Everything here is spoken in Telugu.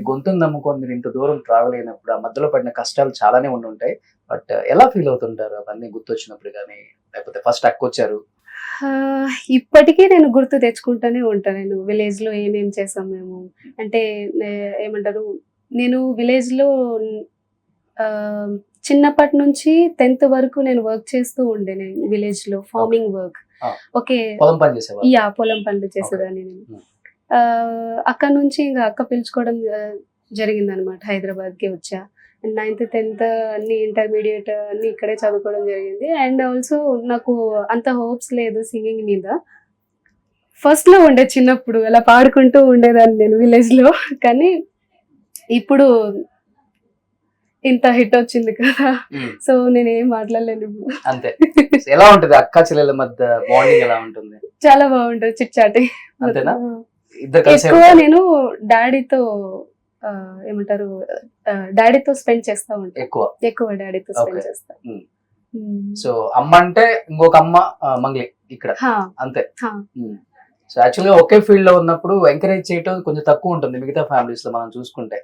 గొంతును నమ్ముకొని మీరు ఇంత దూరం ట్రావెల్ అయినప్పుడు ఆ మధ్యలో పడిన కష్టాలు చాలానే ఉండుంటాయి. బట్ ఎలా ఫీల్ అవుతుంటారు అవన్నీ గుర్తొచ్చినప్పుడు గానీ, లేకపోతే ఫస్ట్ అక్కొచ్చారు. ఇప్పటికీ నేను గుర్తు తెచ్చుకుంటూనే ఉంటా. నేను విలేజ్‌లో ఏమేం చేసాం మేము. అంటే ఏమంటారు, నేను విలేజ్‌లో ఆహ్, చిన్నప్పటి నుంచి 10థ్ వరకు నేను వర్క్ చేస్తూ ఉండే నేను విలేజ్‌లో ఫార్మింగ్ వర్క్. ఆ! ఓకే. పొలం పని చేసేవాళ్ళు. పొలం పనులు చేసేదాన్ని నేను. హ్మ్. అక్కడి నుంచి ఇంక అక్క పిలుచుకోవడం జరిగిందనమాట. హైదరాబాద్‌కి వచ్చా. 9థ్, 10థ్ అన్నీ ఇంటర్మీడియేట్ అన్నీ ఇక్కడే చదువుకోవడం జరిగింది. అండ్ ఆల్సో నాకు అంత హోప్స్ లేదు సింగింగ్ మీద. ఫస్ట్‌లో ఉండే చిన్నప్పుడు అలా పాడుకుంటూ ఉండేదాన్ని నేను విలేజ్‌లో. కానీ ఇప్పుడు ఇంత హిట్ వచ్చింది కదా! హ్మ్. సో నేనేం మాట్లాడలేను ఇప్పుడు. అంతే. ఎలా ఉంటది అక్కా చెల్లెల మధ్య బాండింగ్ ఎలా ఉంటుంది? చాలా బాగుంటది చిట్ చాటింగ్. అంతేనా? ఇద్దరు కలిసే ఎక్కువ ఉంటారు. నేను డాడీతో ఏమంటారు, డాడీతో స్పెండ్ చేస్తా ఉంటా. ఎక్కువ డాడీతో ఓకే. స్పెండ్ చేస్తా. హ్మ్. హ్మ్. సో అమ్మ అంటే ఇంకొక అమ్మ మంగ్లీ ఇక్కడ. హా, అంతే. హా. హ్మ్. సో యాక్చువల్‌గా ఒకే ఫీల్డ్‌లో ఉన్నప్పుడు ఎంకరేజ్ చేయటం కొంచెం తక్కువ ఉంటుంది మిగతా ఫ్యామిలీస్‌లో మనం చూసుకుంటే.